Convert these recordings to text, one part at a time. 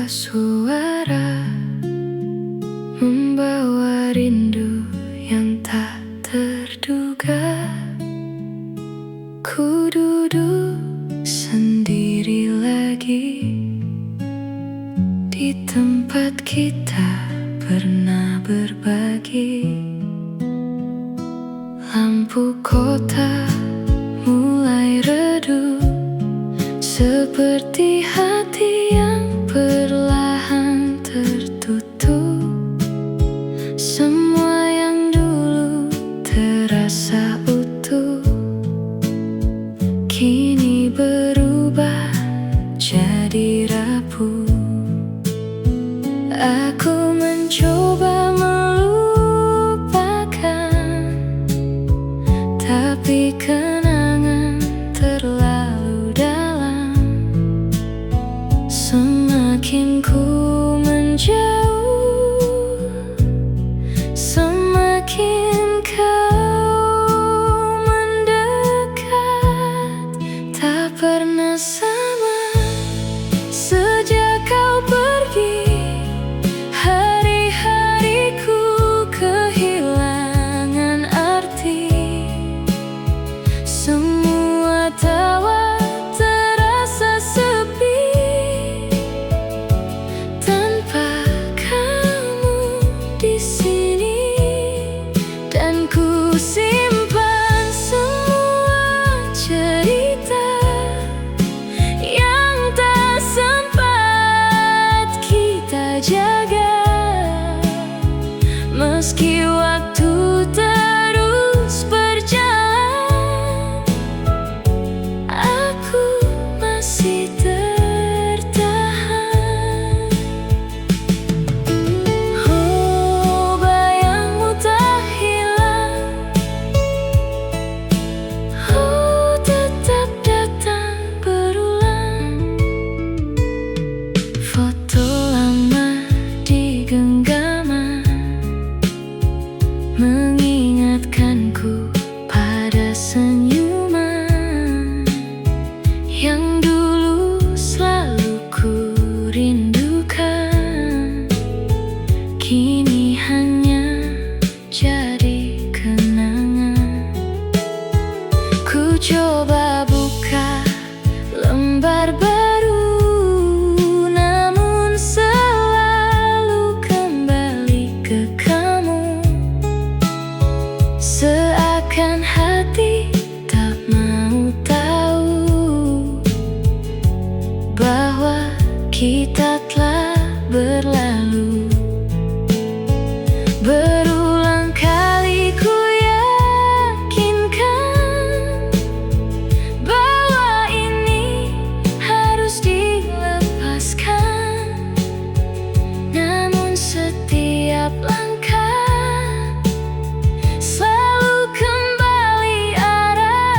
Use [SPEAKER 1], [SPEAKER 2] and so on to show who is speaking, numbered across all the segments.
[SPEAKER 1] sebuah suara membawa rindu yang tak terduga. Ku duduk sendiri lagi di tempat kita pernah berbagi. Lampu kota mulai redup, seperti hati yang perlahan tertutup. Semua yang dulu terasa utuh kini berubah jadi rapuh. Aku mencoba melupakan, tapi kenangan terlalu dalam. Semakin ku menjauh, semakin kau mendekat. Tak pernah sama sejak kau pergi. Hari-hariku kehilangan arti. Semua tawa terasa sepi tanpa kamu di sini. Dan ku simpan semua cerita yang tak sempat kita jaga. Meski waktu terus berjalan, aku masih tertahan. Oh, bayangmu tak hilang. Oh, tetap datang berulang. Foto lama di genggaman mengingatkanku pada senyuman yang dulu selalu ku rindukan. Kini hanya jadi kenangan. Ku coba buka lembar baru, namun selalu kembali ke kamu. Seakan hati tak mau tahu bahwa kita telah berlalu. Berulang kali ku yakinkan bahwa ini harus dilepaskan, namun setiap langkah selalu kembali arah.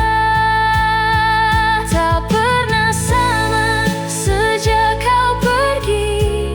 [SPEAKER 1] Tak pernah sama sejak kau pergi.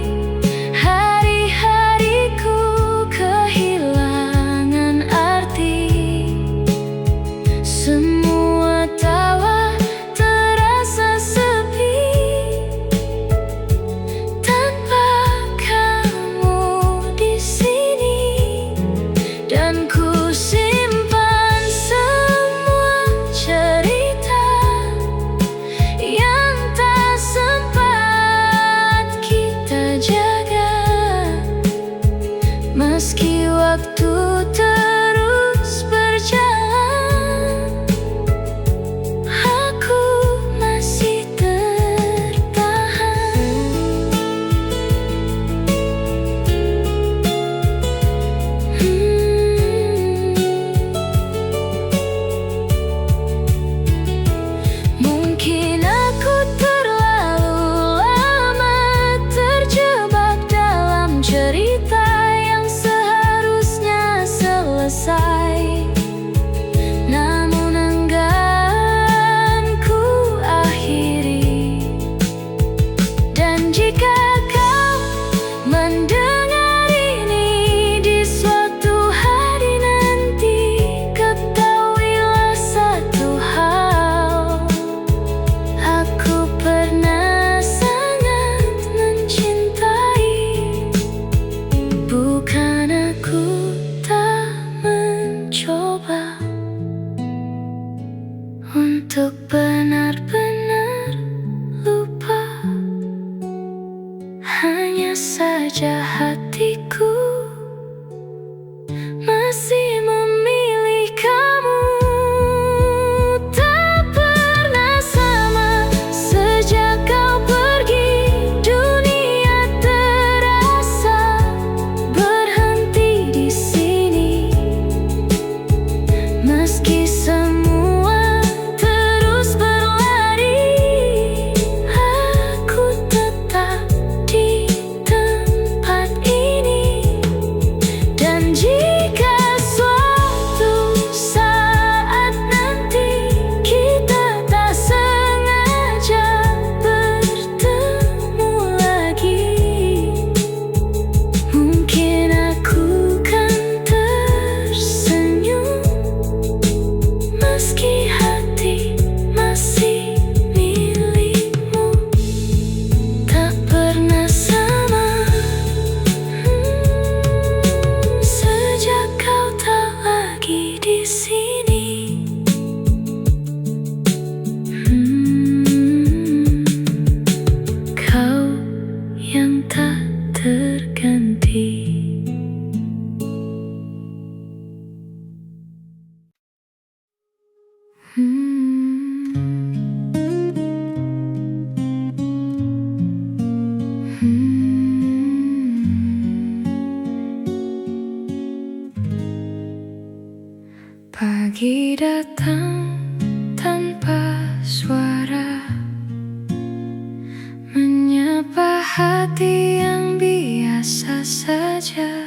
[SPEAKER 1] hati yang biasa saja.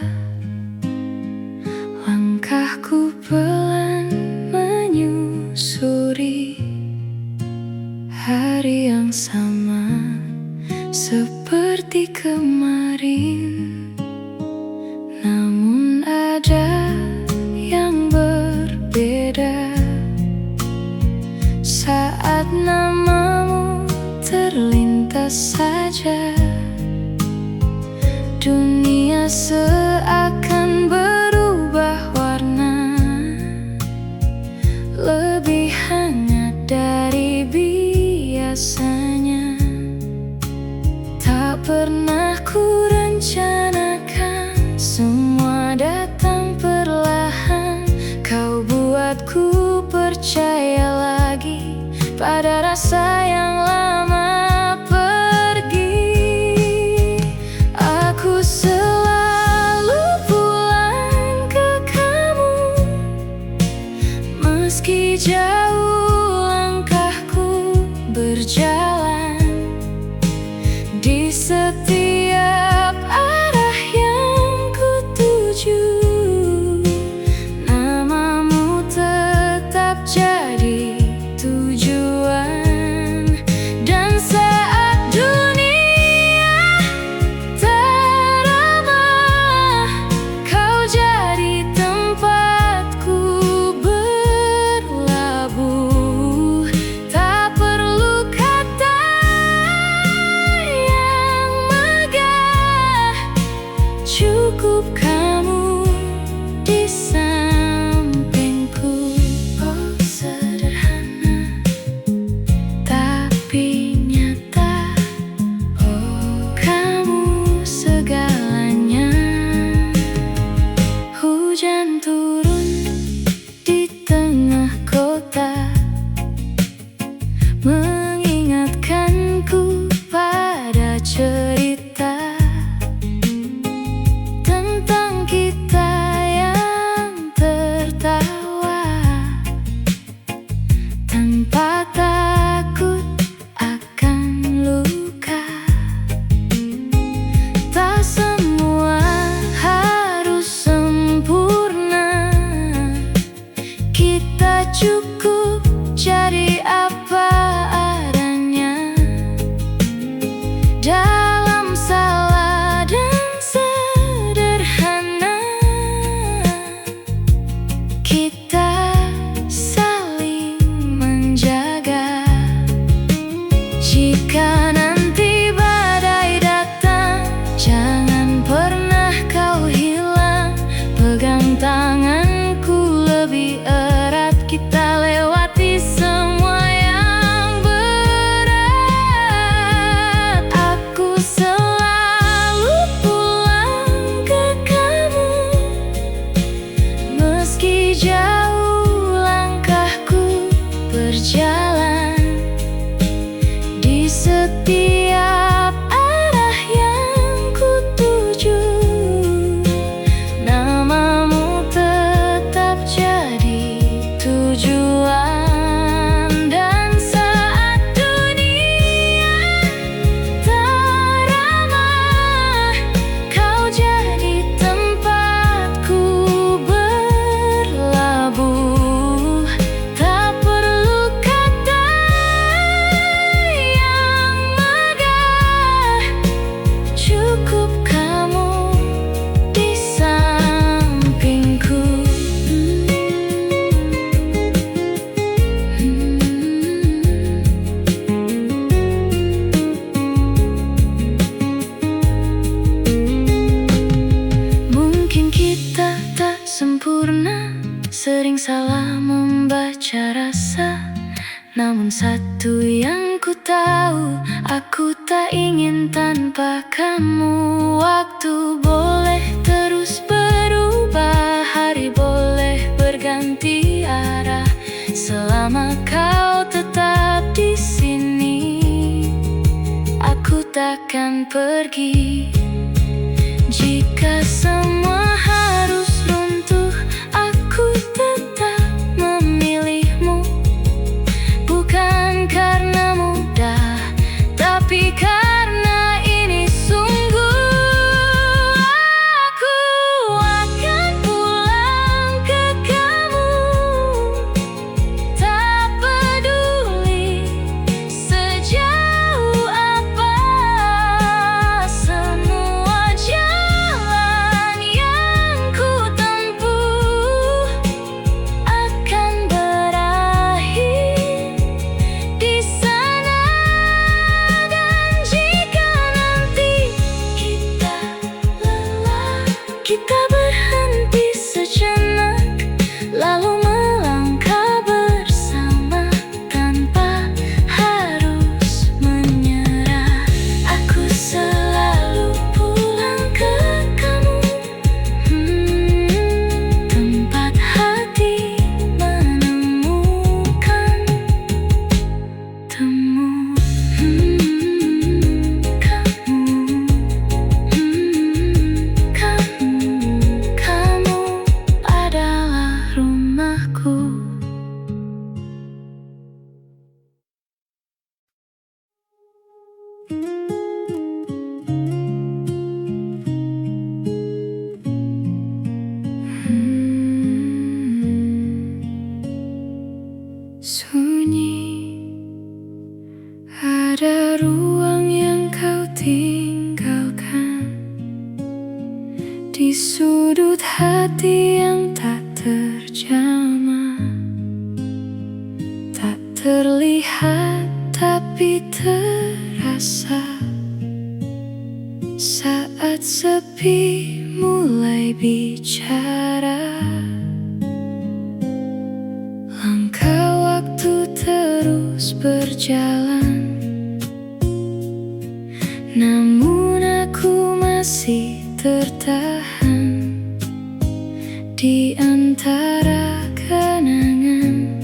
[SPEAKER 1] Langkahku pelan menyusuri hari yang sama seperti kemarin. Namun ada yang berbeda saat namamu terlintas saja. Dunia seakan berubah warna, lebih hangat dari biasanya. Tak pernah ku rencanakan, semua datang perlahan. Kau buatku percaya lagi pada rasa yang lama pergi. Aku selalu pulang ke kamu, meski jauh langkahku berjalan. Di setiap arah yang ku tuju, namamu tetap jadi tujuan. Dan saat dunia teramah, kau jadi tempatku berlabuh. Tak perlu kata yang megah, cukup kamu di sampingku. Oh, sederhana tapi nyata, oh, kamu segalanya. Hujan turun di tengah kota, mengingatkanku pada cerita tentang kita yang tertawa tanpa takut akan luka. Tak semua harus sempurna, kita cukup jadi apa adanya. Dalam salah dan sederhana, kita saling menjaga. Jika nanti badai datang, jangan pernah kau hilang. Pegang tanganku lebih erat, kita lewati semua yang berat. Aku selalu pulang ke kamu, meski jauh langkahku berjalan. Di setiap arah yang ku tuju, namamu tetap jadi tujuan. Dan saat dunia teramah, kau jadi tempatku berlabuh. Tak perlu kata yang megah, cukup kamu di sampingku. Mungkin kita tak sempurna, sering salah membaca rasa. Namun satu yang ku tahu, aku tak ingin tanpa kamu. Waktu boleh terus berubah, hari boleh berganti arah. Selama kau tetap di sini, aku takkan pergi. Jika semua harus runtuh, aku tetap memilihmu. Bukan karena mudah, tapi karena ini sungguh sepi mulai bicara, langkah waktu terus berjalan, namun aku masih tertahan di antara kenangan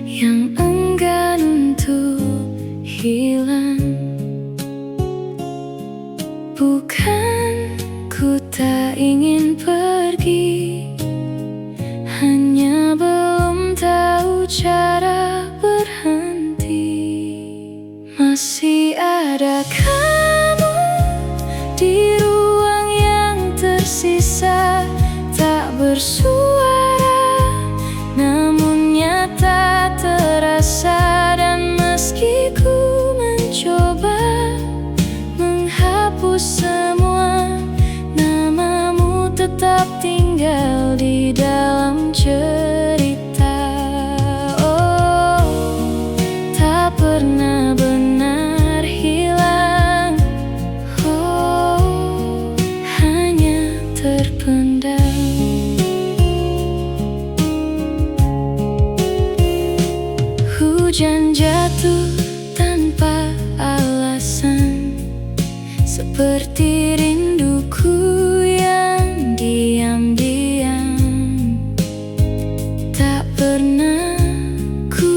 [SPEAKER 1] yang enggan untuk hilang. Bukan ku tak ingin pergi, hanya belum tahu cara berhenti. Masih ada kamu di ruang yang tersisa, tak bersuara namun nyata terasa. Dan meski ku mencoba menghapus semua, namamu tetap tinggal di dalam cerita. Oh, tak pernah benar hilang, oh, hanya terpendam. Hujan jatuh tanpa alasan, seperti rinduku yang diam-diam. Tak pernah ku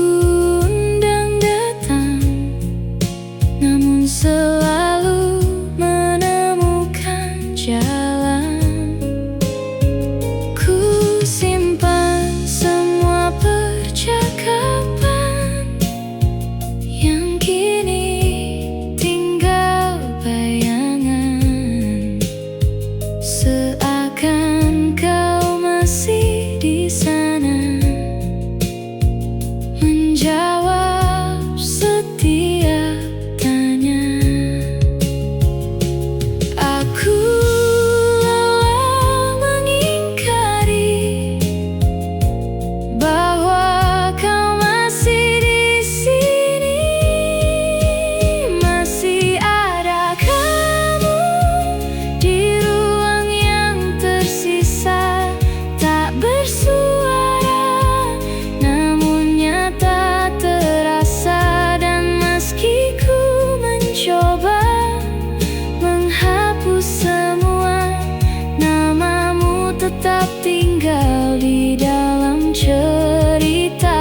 [SPEAKER 1] undang datang, namun selalu menemukan jalan. Ku simpan semua percakapan yang kini tinggal bayangan, seakan kau masih di sana, menjawab setiap tanya. Aku lelah mengingkari bahwa kau masih di sini. Masih ada kamu di ruang yang tersisa, tak bersuara namun nyata terasa. Dan meski ku mencoba menghapus semua, namamu tetap tinggal di dalam cerita.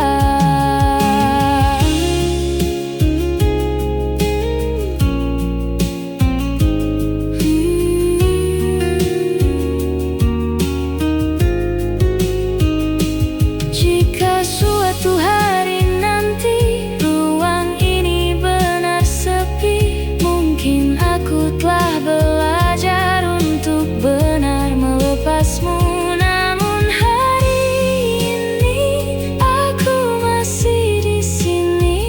[SPEAKER 1] Jika suatu hari nanti ruang ini benar sepi, mungkin aku telah belajar untuk benar melepasmu. Namun hari ini aku masih di sini,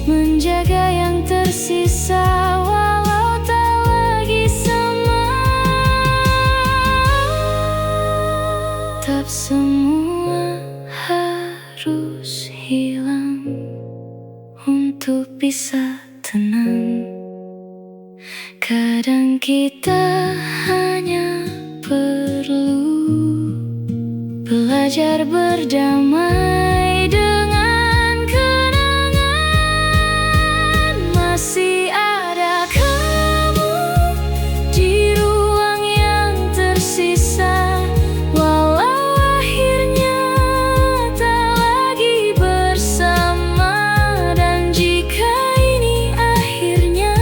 [SPEAKER 1] menjaga yang tersisa walau tak lagi sama. Tak semua harus hilang untuk bisa tenang. Kadang kita hanya perlu belajar berdamai dengan kenangan. Masih ada kamu di ruang yang tersisa, walau akhirnya tak lagi bersama. Dan jika ini akhirnya,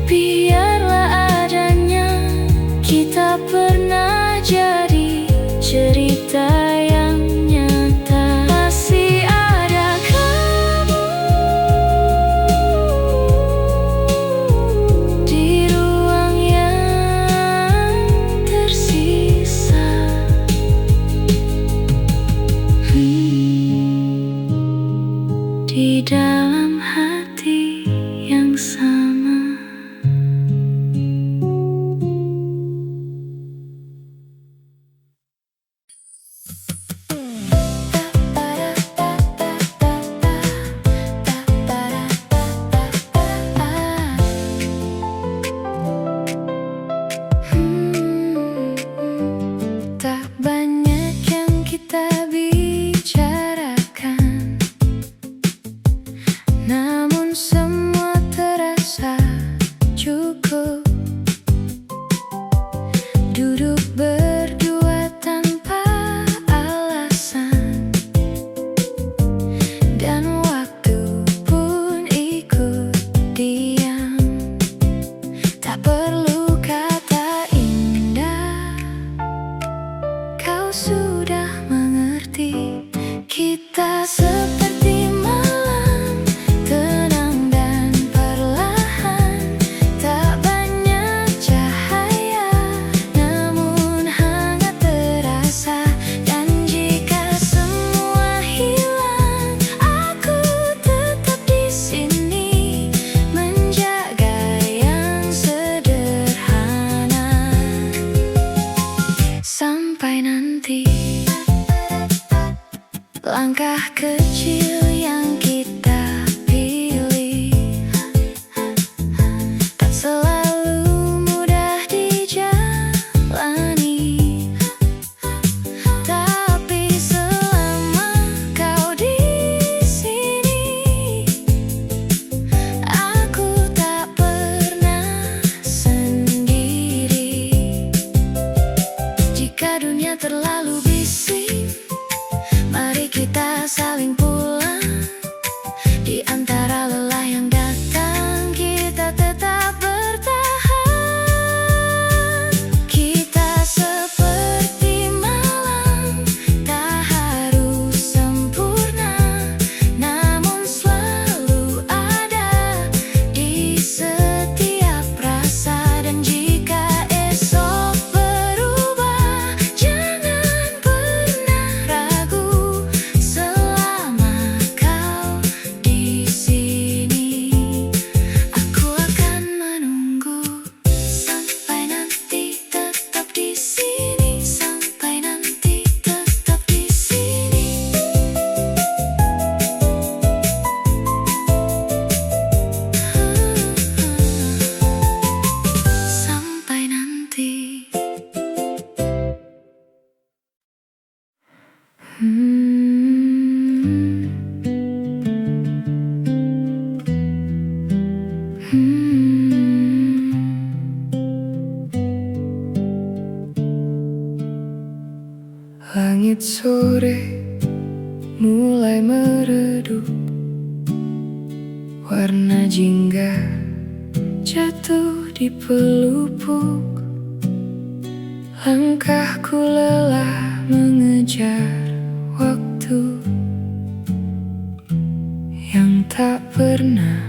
[SPEAKER 1] biarlah adanya. Kita pernah jadi cerita yang nyata.
[SPEAKER 2] Saat sore mulai meredup, warna jingga jatuh di pelupuk. Langkahku lelah mengejar waktu yang tak pernah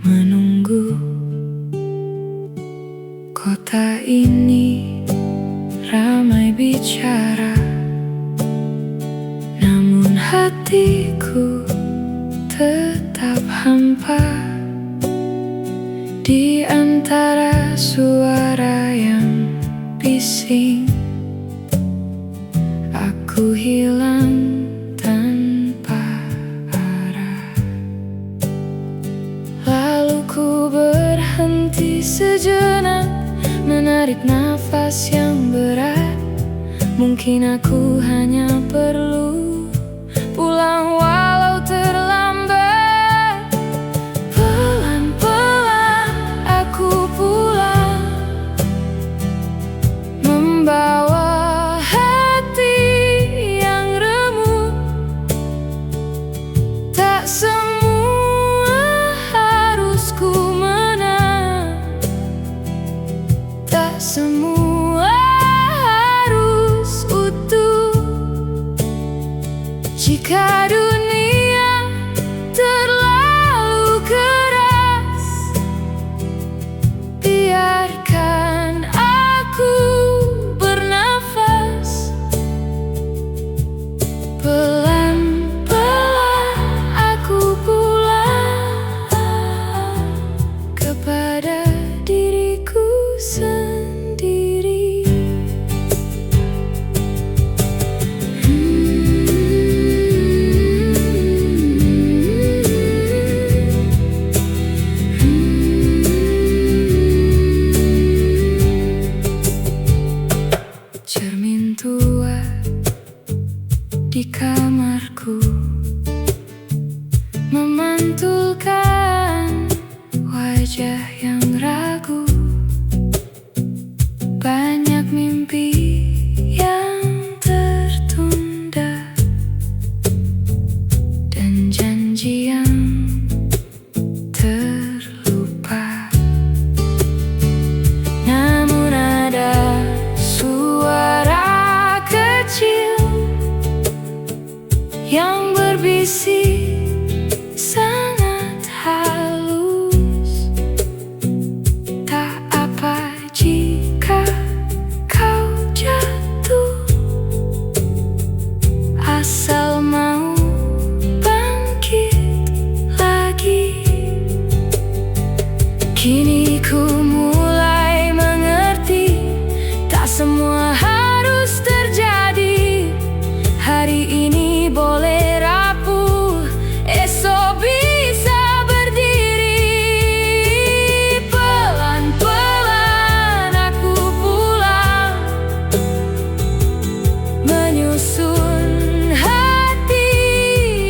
[SPEAKER 2] menunggu. Kota ini ramai bicara, namun hatiku tetap hampa di antara suara yang bising. Aku hilang tanpa arah, lalu ku berhenti sejenak, menarik nafas yang berat. Mungkin aku hanya perlu pulang walau terlambat. Pelan-pelan aku pulang, membawa hati yang remuk. Tak semua harus ku menang, tak semua jika dunia terlalu keras. Biarkan aku bernafas. Pelan-pelan aku pulang kepada diriku sendiri. Cermin tua di kamarku memantulkan wajah yang ragu. Banyak mimpi yang tertunda dan janji yang terlupa. Namun ada suara kecil yang berbisik sangat halus. Tak apa jika kau jatuh, asal mau bangkit lagi. Kini ku mulai mengerti, tak semua harus terjadi. Hari ini boleh rapuh, esok bisa berdiri. Pelan-pelan aku pulang, menyusun hati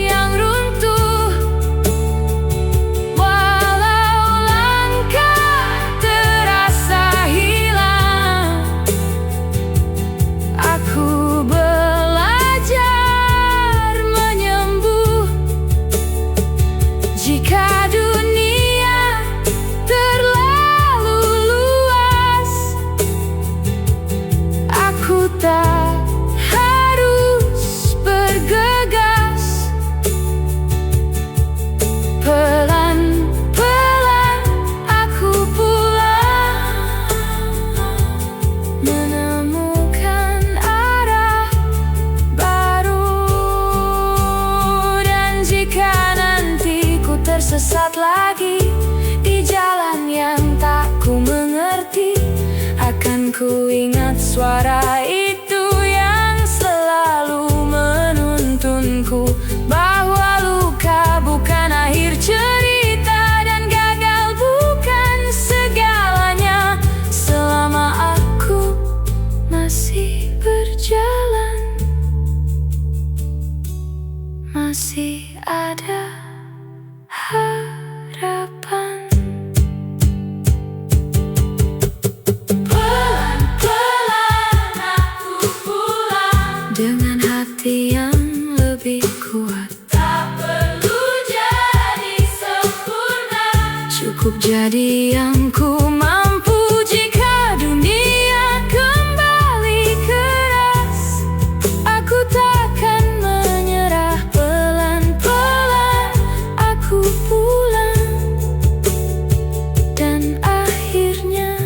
[SPEAKER 2] yang runtuh. Walau langkah terasa hilang, aku belajar menyembuh. Jika dunia terlalu luas, aku tak harus bergegas. Pelan-pelan aku pulang, menemukan arah baru. Dan jika nanti ku tersesat lagi di jalan yang tak ku mengerti, akan ku ingat suara itu yang selalu menuntunku, bahwa luka bukan akhir cerita dan gagal bukan segalanya. Selama aku masih berjalan, masih ada harapan. Pelan-pelan Cukup jadi yang ku mampu. Jika dunia kembali keras, aku takkan menyerah. Pelan-pelan aku pulang, dan akhirnya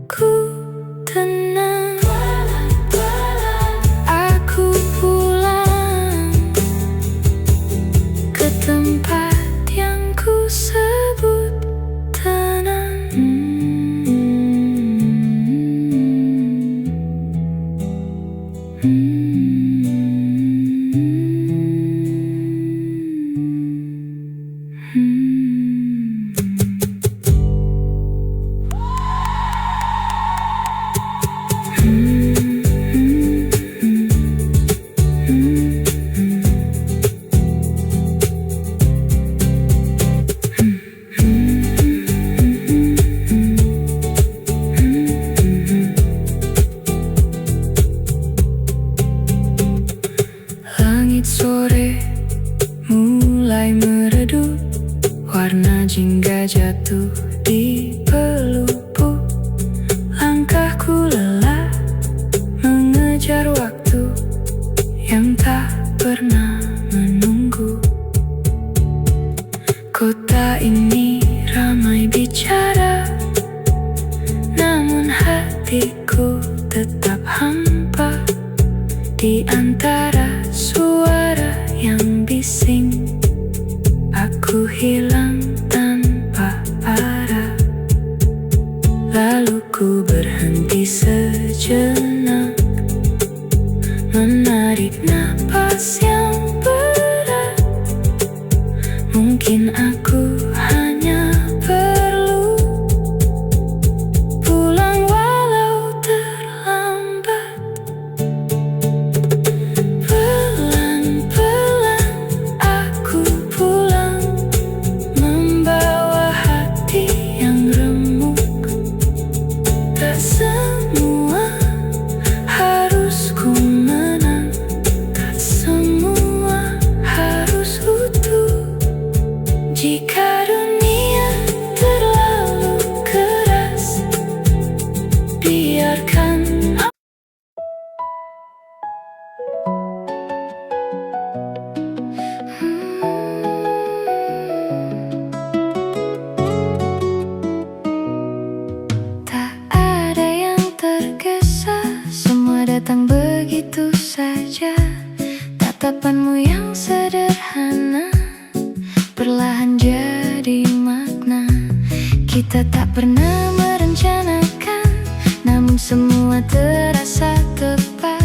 [SPEAKER 2] ku tenang. Aku pulang ke tempat yang ku sebut tenang. Langit sore mulai meredup, warna jingga jatuh di pelupuk. Langkahku lelah mengejar waktu yang tak pernah menunggu. Kota ini ramai bicara, namun hatiku tetap hampa. Di antara suara yang bising, aku hilang tanpa arah. Lalu ku berhenti sejenak, menarik napas yang berat. Mungkin aku hanya perlu pulang walau terlambat. Pelan-pelan aku pulang, membawa hati yang remuk. Tak semua harus ku menang, tak semua harus utuh. Jika dunia terlalu keras, biarkan tak ada yang tergesa, semua datang begitu saja. Tatapanmu yang sederhana perlahan jadi makna. Kita tak pernah merencanakan, namun semua terasa tepat.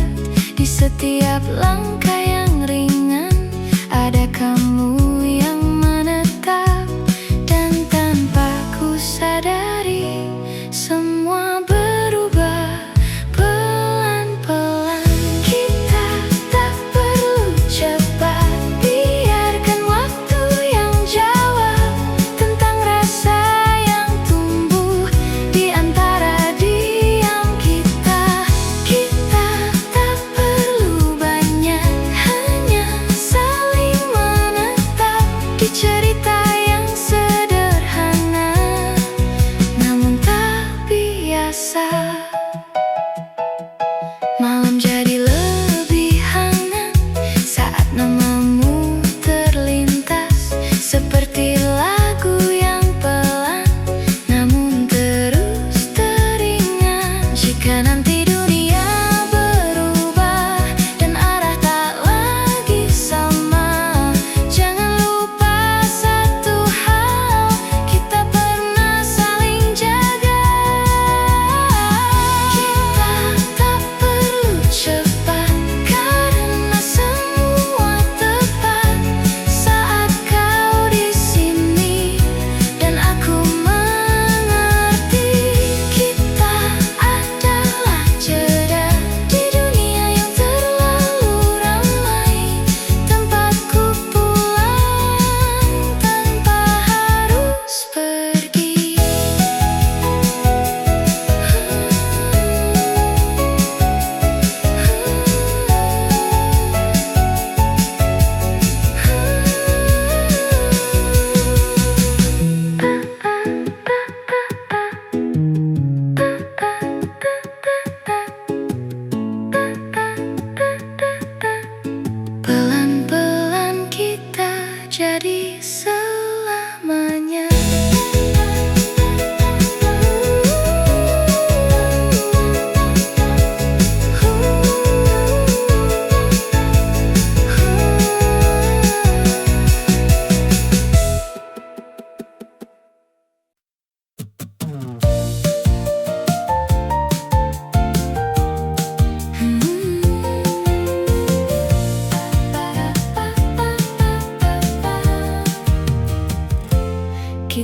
[SPEAKER 2] Di setiap langkah yang ringan ada kamu yang menetap. Dan tanpa ku sadari, semua berubah pelan-pelan. Kita tak perlu cepat, biarkan waktu yang jawab tentang rasa yang tumbuh di antara diam kita. Kita tak perlu banyak, hanya saling menatap.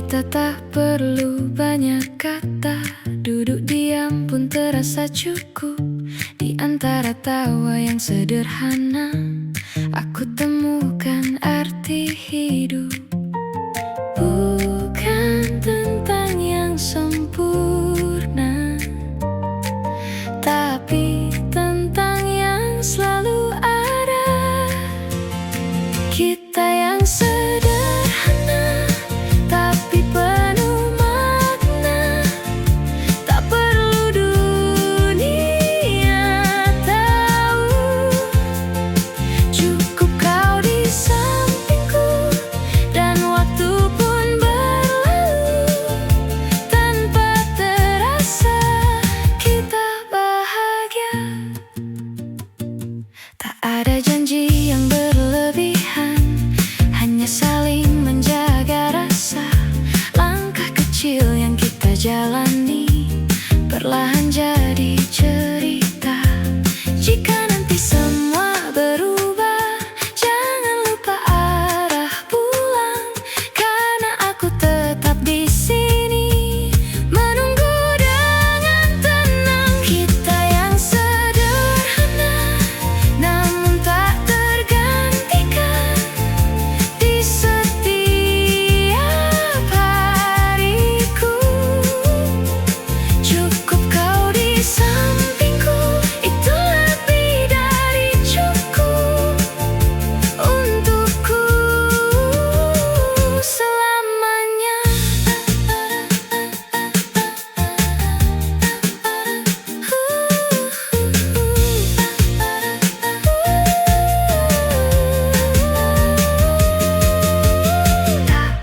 [SPEAKER 1] Kita tak perlu banyak kata, duduk diam pun terasa cukup. Di antara tawa yang sederhana, aku temukan arti hidup. Bukan tentang yang sempurna, tapi tentang yang selalu ada. Kita yang sederhana tapi penuh makna, tak perlu dunia tahu. Cukup kau di sampingku dan waktu pun berlalu. Tanpa terasa kita bahagia. Tak ada janji yang berlebihan, hanya saling menjaga rasa. Langkah kecil yang kita jalani perlahan jadi cerita. Jika nanti semua berubah, jangan lupa arah pulang, karena aku tetap di sini menunggu dengan tenang. Kita yang sederhana namun tak tergantikan di setiap hariku. Cukup kau di sampingku, itu lebih dari cukup untukku selamanya. Tak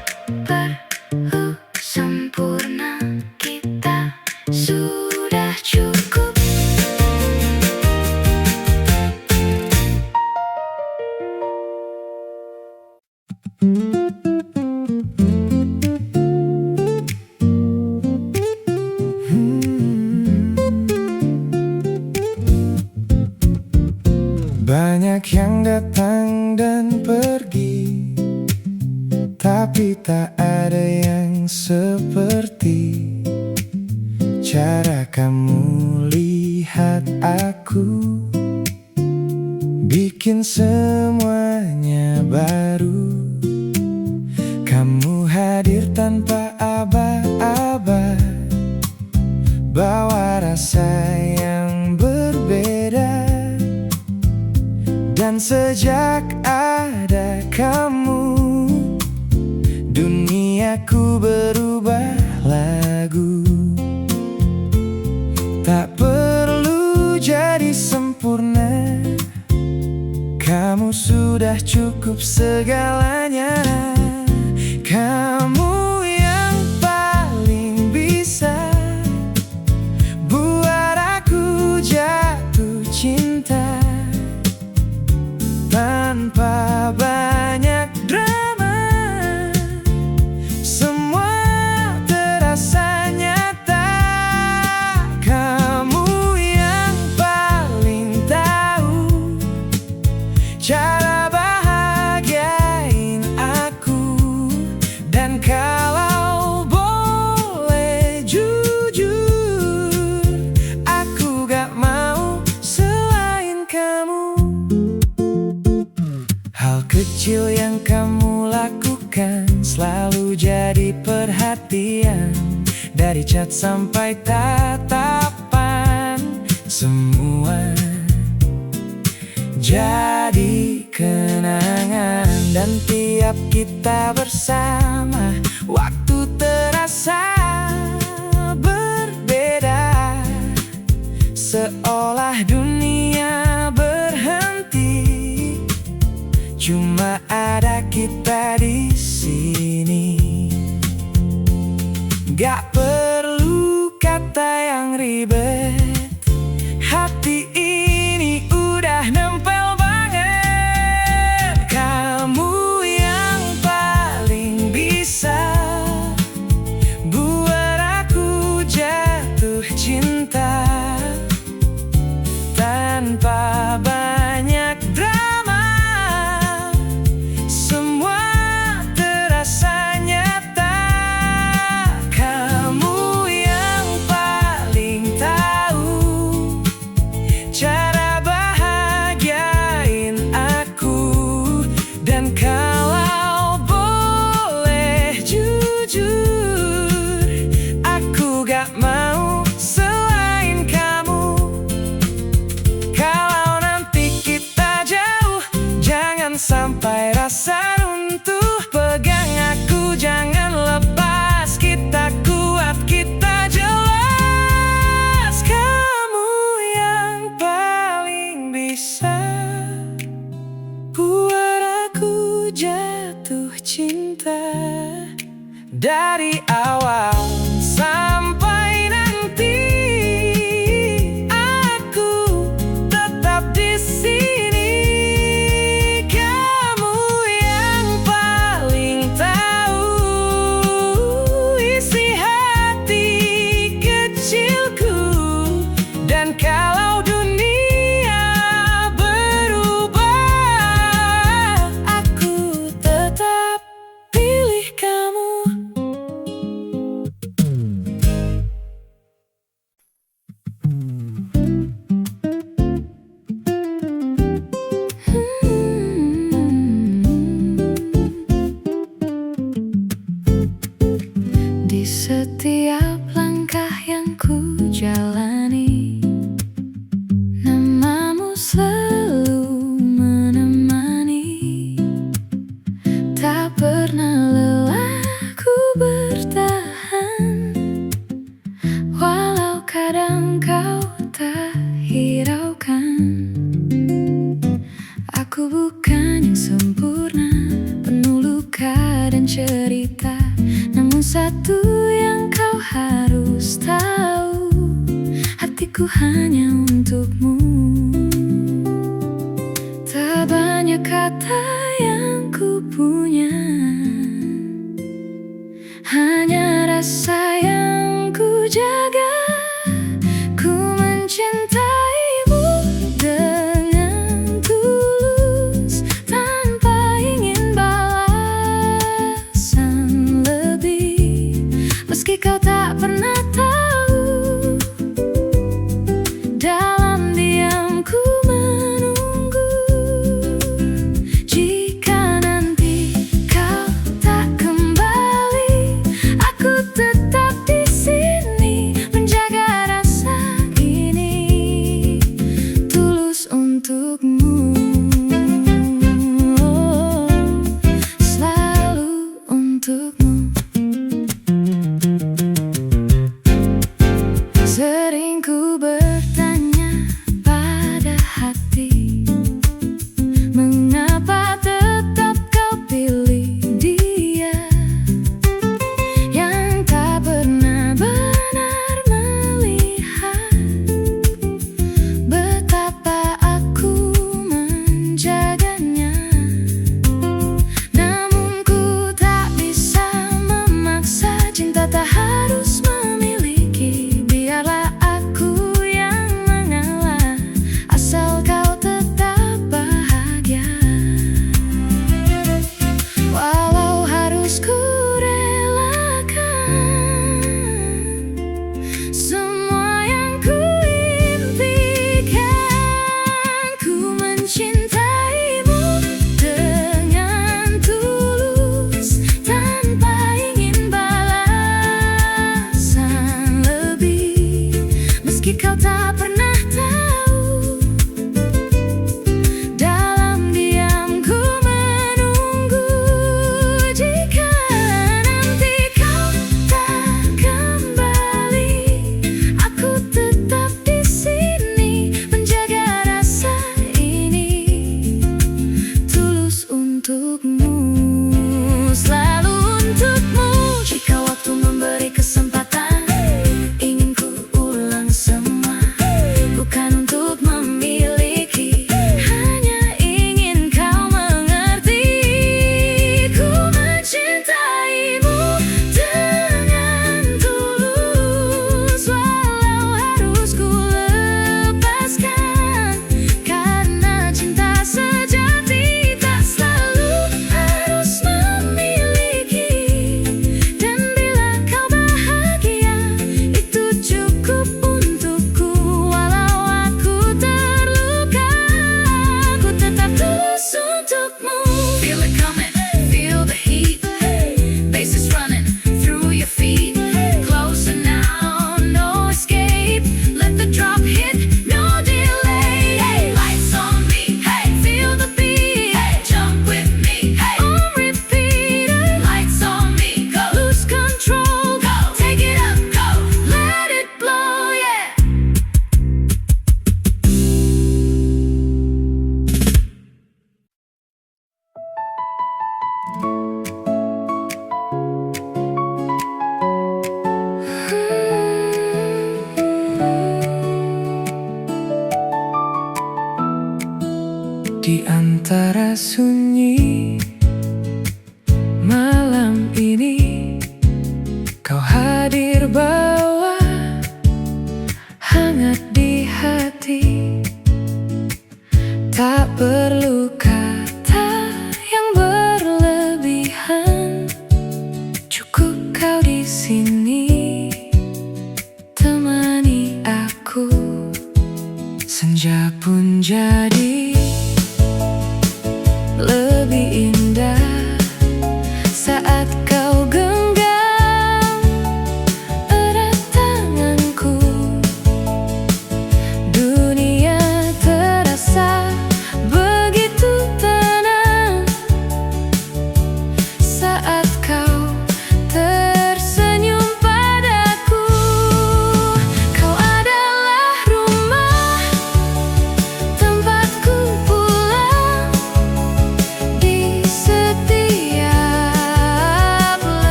[SPEAKER 1] perlu sempurna, kita sudah cukup.
[SPEAKER 3] Banyak yang datang dan pergi, tapi tak ada yang seperti cara kamu lihat aku, bikin semuanya baru. Kamu hadir tanpa aba-aba, bawa rasa yang berbeda. Dan sejak ada kamu, duniaku berubah lagu. Tak perlu jadi sempurna, kamu sudah cukup segalanya. Kamu yang paling bisa buat aku jatuh cinta tanpa banyak drama. Semua terasa nyata. Kamu yang paling tahu cara bahagiain aku. Dan kalau boleh jujur, aku gak mau selain kamu. Hal kecil yang kamu lakukan selalu jadi perhatian. Dari chat sampai tatapan, semua jadi kenangan. Dan tiap kita bersama, waktu terasa berbeda. Seolah dunia berhenti, cuma ada kita di sini. Gak perlu kata yang ribet, hati ini udah nempel banget. Kamu yang paling bisa buat aku jatuh cinta tanpa banyak drama. Semua terasa nyata. sampai rasa runtuh. Pegang aku, jangan lepas. Kita kuat, kita jelas. Kamu yang paling bisa buat aku jatuh cinta. Dari awal sampai nanti, aku tetap di sini. Kamu yang paling tahu isi hati kecilku. Dan kalau dunia berubah, aku tetap pilih kamu.
[SPEAKER 2] Di setiap langkah yang ku jalani, namamu selalu menemani. Tak pernah lelah ku bertahan, walau kadang kau tak hiraukan. Aku bukan yang sempurna, penuh luka dan cerita. Namun satu yang kau harus tahu, hatiku hanya untukmu. Tak banyak kata yang ku punya, hanya rasa yang ku jaga. Ku mencintaimu dengan tulus, tanpa ingin balasan lebih. Meski kau tak pernah tahu, dalam diam ku menunggu. Jika nanti kau tak kembali, aku tetap di sini, menjaga rasa ini tulus untukmu. Oh, selalu untukmu.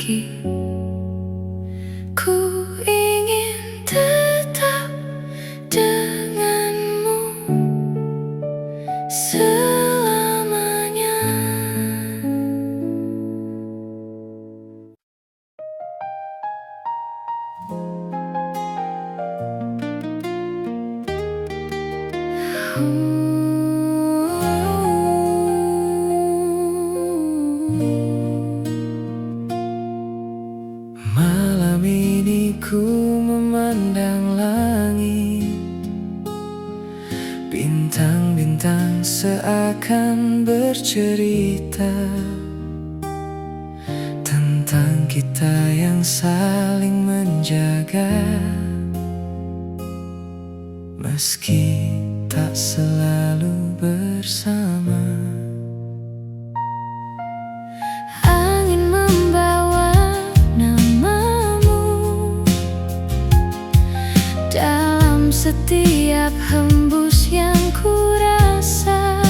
[SPEAKER 2] lagi. Ku ingin tetap denganmu selamanya.
[SPEAKER 3] Malam ini ku memandang langit, bintang-bintang seakan bercerita tentang kita yang saling menjaga, meski tak selalu bersama.
[SPEAKER 2] Angin membawa namamu dalam setiap hembus yang ku rasa,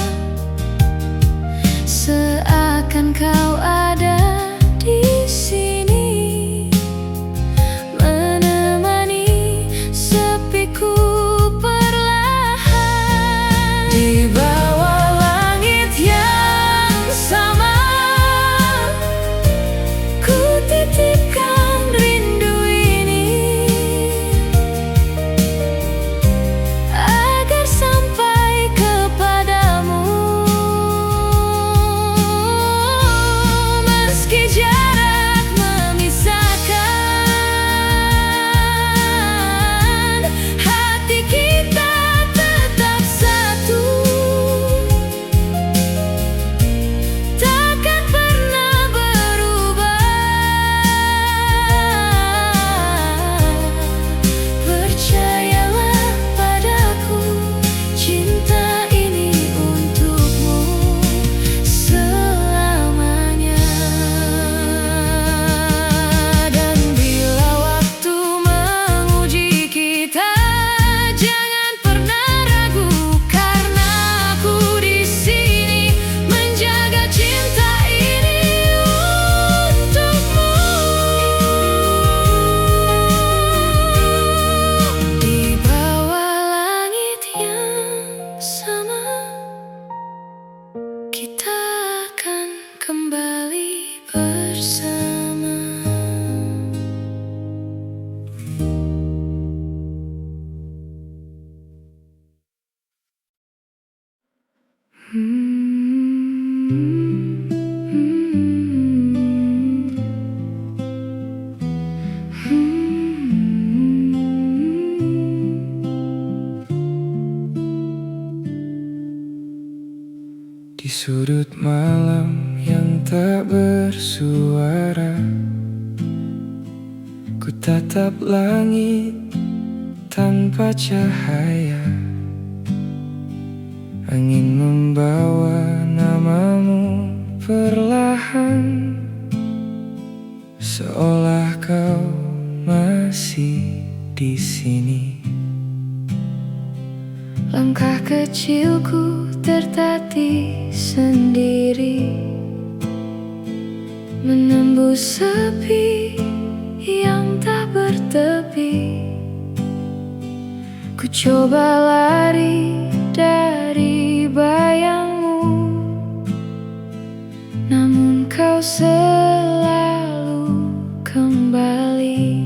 [SPEAKER 2] seakan kau ada di sini, menemani sepiku perlahan. Di bawah langit yang sama, ku titipkan rindu ini, agar sampai kepadamu. Meski jarak memisahkan, hati kita tetap satu, takkan pernah berubah. Percayalah padaku, cinta ini untukmu selamanya. Dan bila waktu menguji kita, jangan pernah ragu, karena aku di sini menjaga cinta ini untukmu. Di bawah langit yang sama, kita akan kembali bersama.
[SPEAKER 3] Di sudut malam yang tak bersuara, ku tatap langit tanpa cahaya. Angin membawa namamu perlahan, seolah kau masih di sini.
[SPEAKER 2] Langkah kecilku tertatih sendiri, menembus sepi yang tak bertepi. Ku coba lari dari bayangmu, namun kau selalu kembali.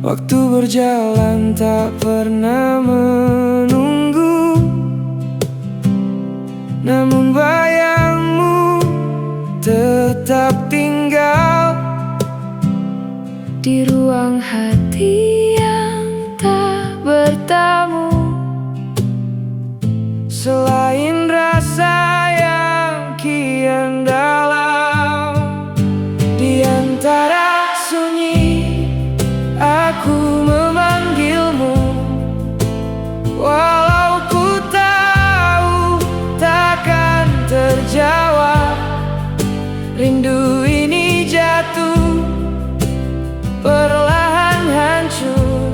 [SPEAKER 3] Waktu berjalan tak pernah menunggu, namun bayangmu tetap tinggal
[SPEAKER 2] di ruang hati yang tak bertamu.
[SPEAKER 3] Selain rasa yang kian dalam, di antara sunyi aku memanggilmu, walau ku tahu takkan terjawab. Rindu ini jatuh, perlahan hancur,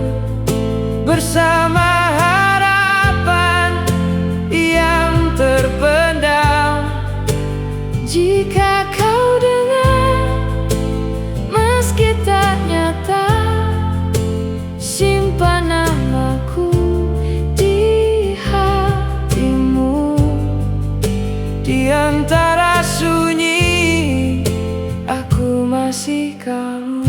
[SPEAKER 3] bersama harapan yang terpendam.
[SPEAKER 2] Jika kau dengar
[SPEAKER 3] masih kamu.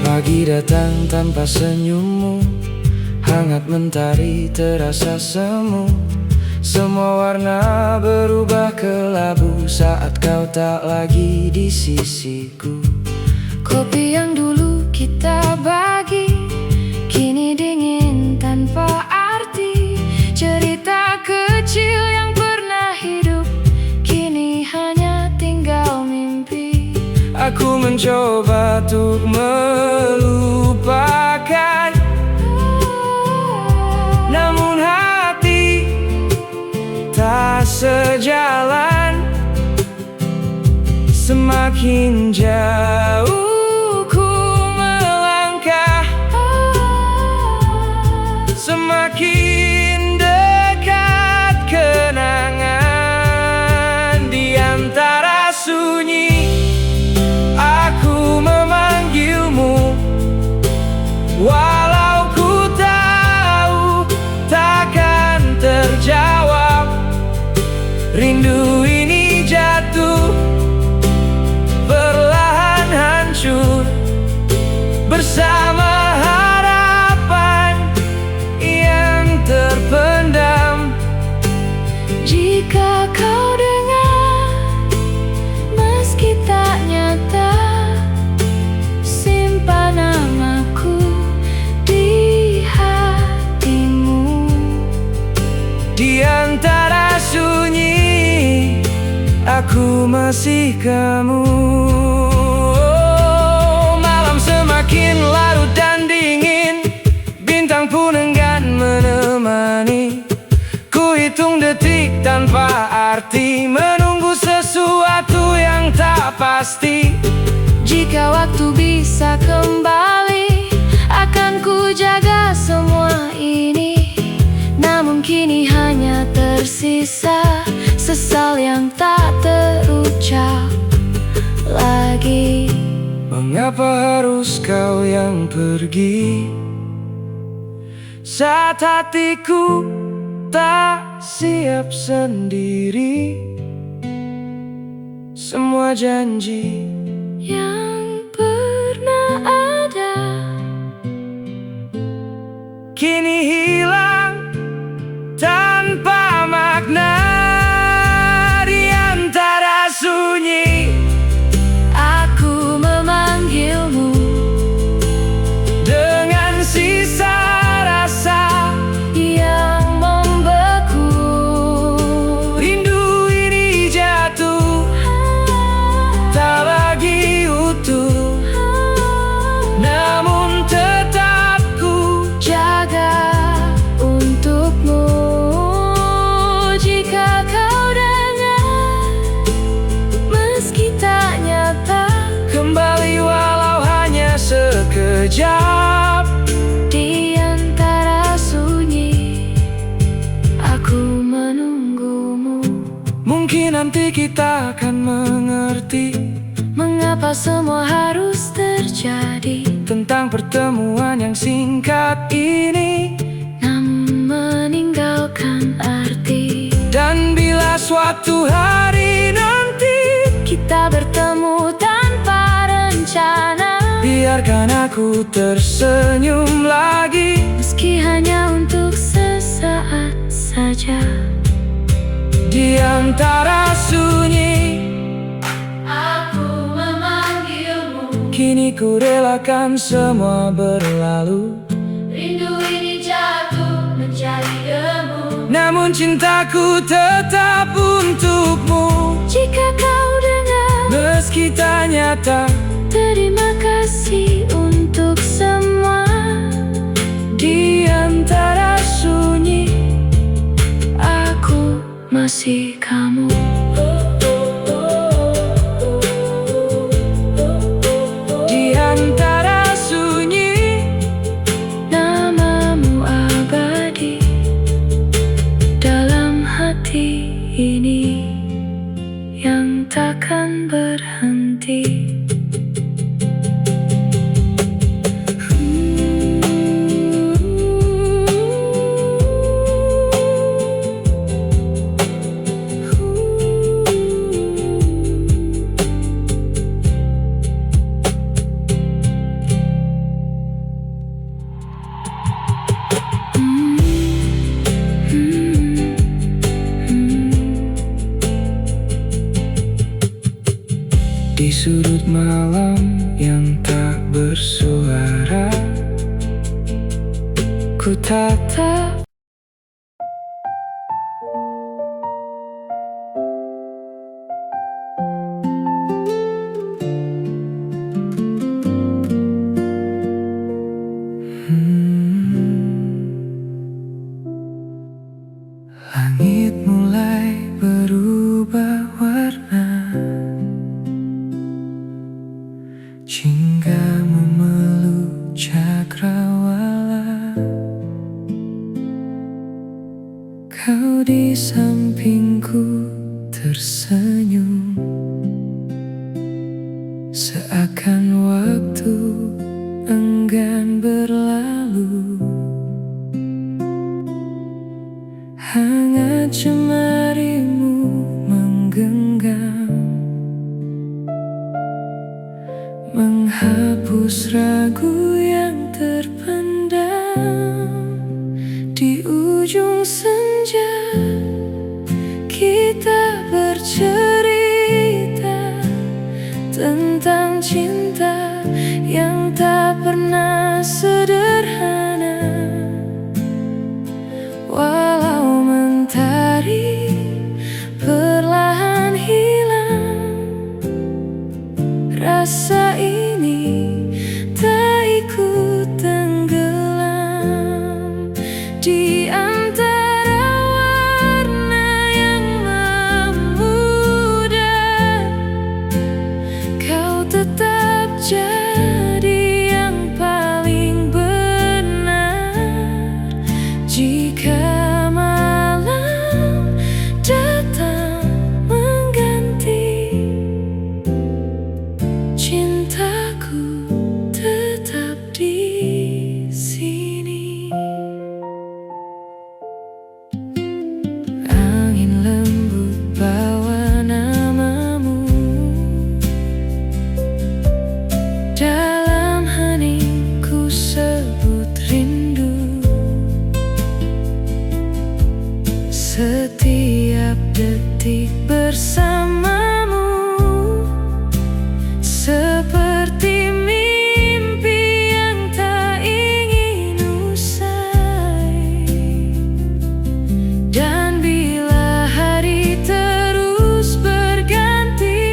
[SPEAKER 3] Pagi datang tanpa senyummu, hangat mentari terasa semu. Semua warna berubah kelabu saat kau tak lagi di sisiku.
[SPEAKER 2] Kopi yang dulu kita bagi kini dingin tanpa arti. Cerita kecil yang pernah hidup kini hanya tinggal mimpi.
[SPEAKER 3] Aku mencoba untuk melupakan, namun hati tak sejalan. Semakin jauh ku melangkah, semakin dekat kenangan. Di antara sunyi aku memanggilmu, walau ku tahu takkan terjawab. Rindu ini jatuh, perlahan hancur bersama harapan yang terpendam.
[SPEAKER 2] Jika kau dengar, meski tak nyata, simpan namaku di hatimu.
[SPEAKER 3] Di antara sunyi aku masih kamu. Malam semakin larut dan dingin, bintang pun enggan menemani. Ku hitung detik tanpa arti, menunggu sesuatu yang tak pasti.
[SPEAKER 2] Jika waktu bisa kembali, akan ku jaga semua ini. Namun kini hanya tersisa sesal yang tak terucap lagi.
[SPEAKER 3] Mengapa harus kau yang pergi saat hatiku tak siap sendiri? Semua janji
[SPEAKER 2] Yang pernah ada
[SPEAKER 3] kini hilang tanpa makna. Di antara sunyi
[SPEAKER 2] aku memanggilmu,
[SPEAKER 3] dengan sisa rasa
[SPEAKER 2] yang membeku.
[SPEAKER 3] rindu ini jatuh, tak lagi utuh. Namun tetap ku
[SPEAKER 2] Jaga untukmu. Jika kau dengar, meski tak nyata,
[SPEAKER 3] kembali walau hanya sekejap.
[SPEAKER 2] di antara sunyi aku menunggumu.
[SPEAKER 3] Mungkin nanti kita akan mengerti
[SPEAKER 2] Mengapa semua harus terjadi,
[SPEAKER 3] tentang pertemuan yang singkat ini,
[SPEAKER 2] namun meninggalkan arti.
[SPEAKER 3] dan bila suatu hari nanti
[SPEAKER 2] Kita bertemu tanpa rencana,
[SPEAKER 3] biarkan aku tersenyum lagi.
[SPEAKER 2] meski hanya untuk sesaat saja.
[SPEAKER 3] Di antara sunyi
[SPEAKER 2] Aku memanggilmu,
[SPEAKER 3] kini ku relakan semua berlalu.
[SPEAKER 2] rindu ini jatuh menjadi debu.
[SPEAKER 3] Namun cintaku tetap untukmu.
[SPEAKER 2] Jika kau dengar,
[SPEAKER 3] Meski tak nyata,
[SPEAKER 2] terima kasih untuk semua.
[SPEAKER 3] di antara sunyi
[SPEAKER 2] Aku masih kamu.
[SPEAKER 3] Di antara sunyi
[SPEAKER 2] Namamu abadi dalam hati ini yang takkan berhenti.
[SPEAKER 3] Di sudut malam yang tak bersuara, ku tatap langit mulai berubah warna, jingga memeluk cakrawala. Kau di sampingku tersenyum, seakan waktu enggan berlalu. Hangat jemarimu menggenggam, menghapus ragu yang terpendam. Di ujung senja kita bercerita tentang cinta yang tak pernah sederhana. Walau mentari perlahan hilang, rasa ini tak ikut tenggelam. Di antara warna yang memudar, kau tetap jadi yang paling benar. Jika malam datang mengganti, cintaku tetap di sini. Angin lembut bawa namamu, dalam heningku sebut rindu. Setiap detik bersamamu seperti mimpi yang tak ingin usai. Dan bila hari terus berganti,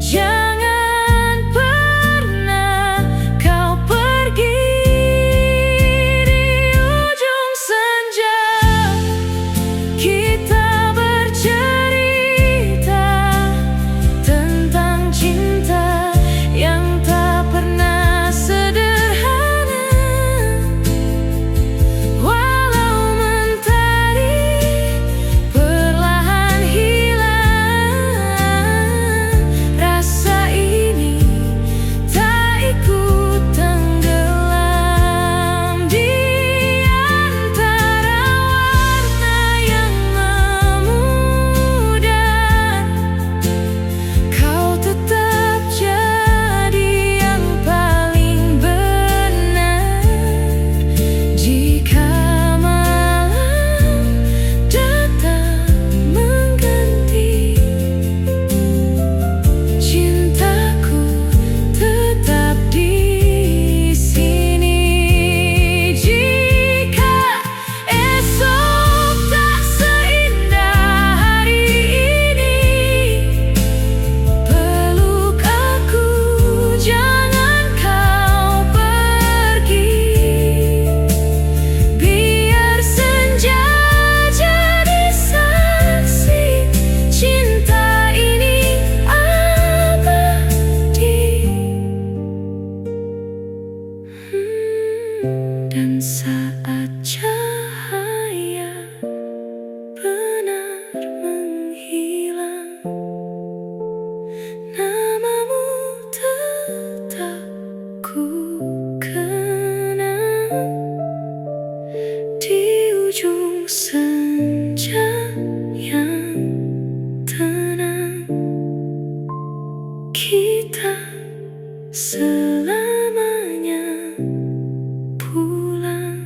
[SPEAKER 3] jangan pernah kau pergi. Di ujung senja kita bercerita tentang cinta yang tak pernah sederhana. Walau mentari perlahan hilang, rasa ini tak ikut tenggelam. Di antara warna yang memudar, kau tetap jadi yang paling benar. Jika malam datang mengganti, cintaku tetap di sini. Jika esok tak seindah hari ini, peluk aku, jangan kau pergi. Biar senja jadi saksi, cinta ini abadi. Dan saat cahaya benar menghilang, namamu tetap ku kenang. Di ujung senja yang tenang, kita selamanya pulang.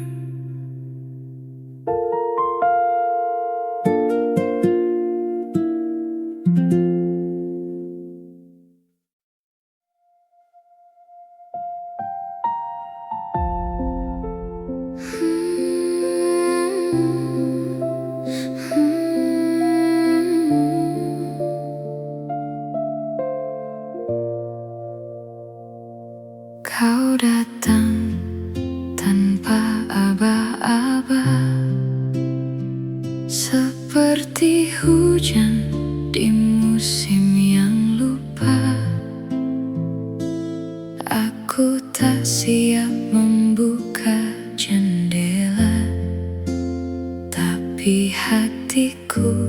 [SPEAKER 2] Kau datang tanpa aba-aba, seperti hujan di musim yang lupa. Aku tak siap membuka jendela, tapi hatiku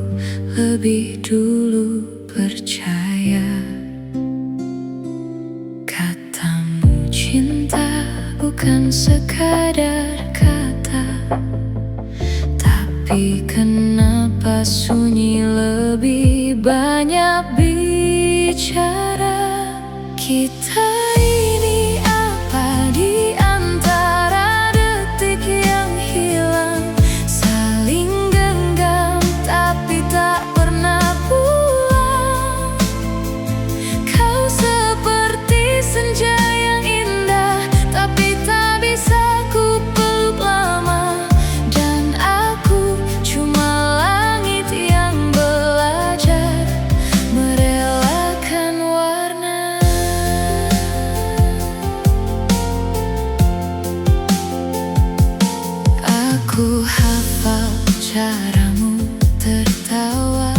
[SPEAKER 2] lebih dulu percaya. Katamu cinta bukan sekadar kata, tapi kenapa sunyi lebih banyak bicara. Kita ini apa di antara detik yang hilang, saling genggam tapi tak pernah pulang. Kau seperti senja yang indah, tapi tak bisa ku peluk lama. Dan aku cuma langit yang belajar merelakan warna. Aku hafal caramu tertawa,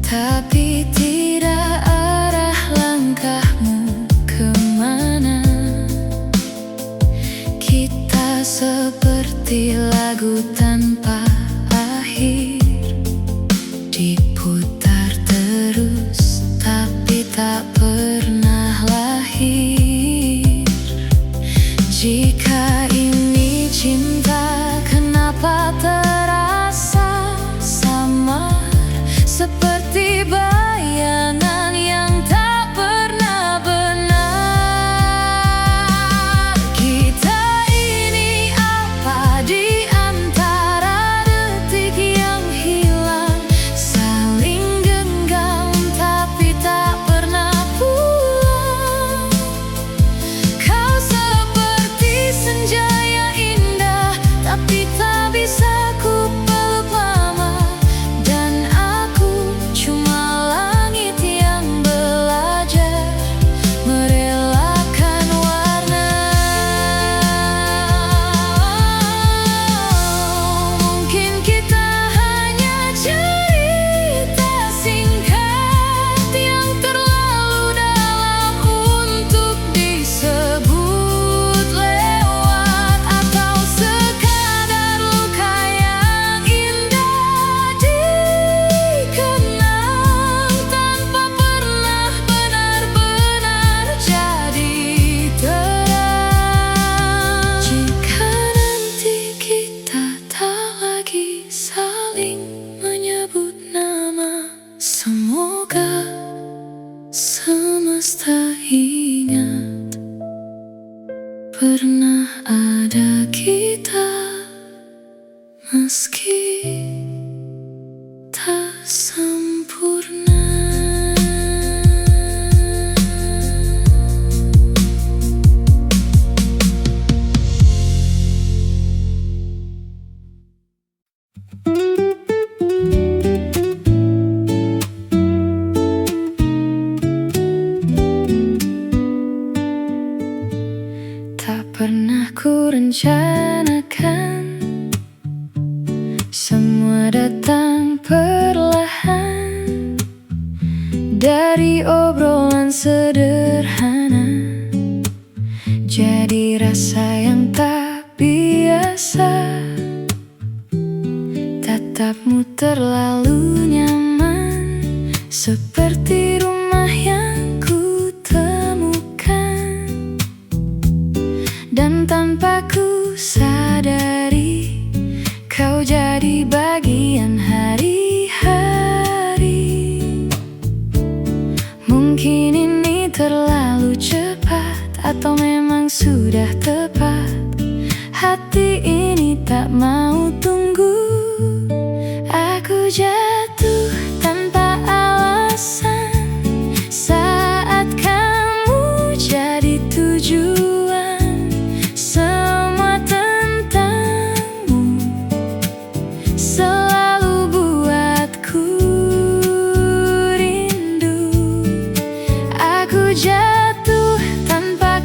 [SPEAKER 2] tapi tidak arah langkahmu kemana. Kita seperti lagu tanpa akhir, diputar terus tapi tak pernah lahir. Jika ini cinta, kenapa terasa samar, seperti bayangan yang tak pernah benar. Kita ini apa di antara detik yang hilang, saling genggam tapi tak pernah pulang. Kau seperti senja yang indah, tapi tak bisa ku peluk lama. Dan aku cuma langit yang belajar merelakan warna. Mungkin kita hanya cerita singkat yang terlalu dalam untuk disebut lewat, atau sekadar luka yang indah dikenang tanpa pernah benar-benar jadi terang. Jika nanti kita tak lagi saling menyebut nama, semoga semesta ingat pernah ada kita, meski tak sempurna. Tak pernah ku rencanakan, semua datang perlahan dari obrolan sederhana, jadi rasa yang tak biasa. Tatapmu terlalu nyaman, seperti rumah yang ku temukan. Dan tanpa ku sadari, kau jadi bagian hari-hari. Mungkin ini terlalu cepat, atau memang sudah tepat. Hati ini tak mau tunggu. Aku jatuh tanpa alasan saat kamu jadi tujuan. Semua tentangmu selalu buatku rindu. Aku jatuh tanpa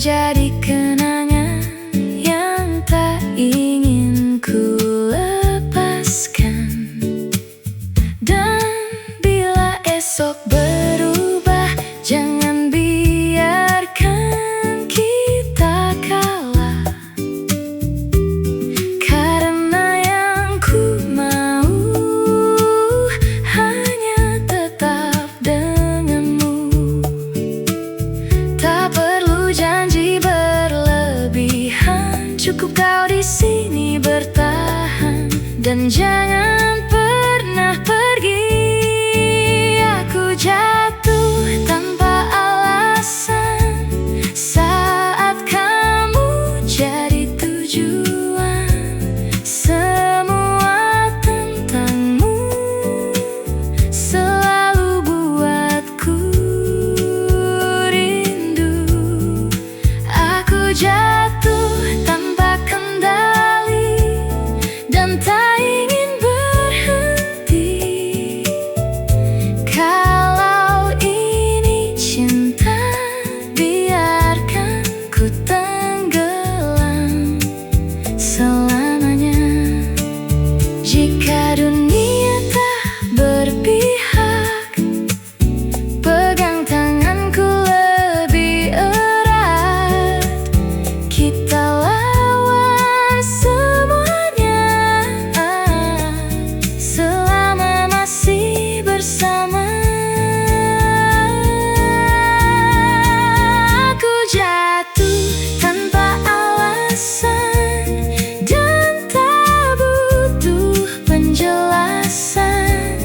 [SPEAKER 2] jadi kenangan yang tak ingin ku lepaskan. Dan bila esok berubah, jangan biarkan kita kalah. Karena yang ku mau hanya tetap denganmu. Tak perlu janji berlebihan, cukup kau di sini bertahan. Dan jangan pernah pergi. Aku jatuh tanpa alasan saat kamu jadi tujuan. Semua tentangmu selalu buatku rindu. Aku jatuh tanpa kendali dan tak ingin berhenti. Kalau ini cinta, biarkan ku tenggelam selamanya. Jika dunia tak berpihak, pegang tanganku lebih erat. Kita lawan semuanya selama masih bersama. Aku jatuh tanpa alasan dan tak butuh penjelasan.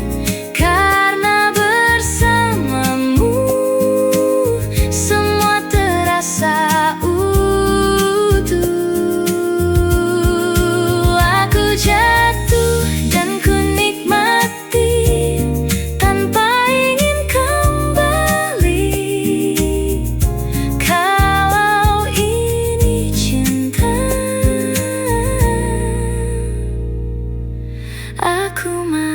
[SPEAKER 2] Karena bersamamu semua terasa utuh. Aku jatuh dan ku nikmati tanpa ingin kembali. Kalau ini cinta, aku mau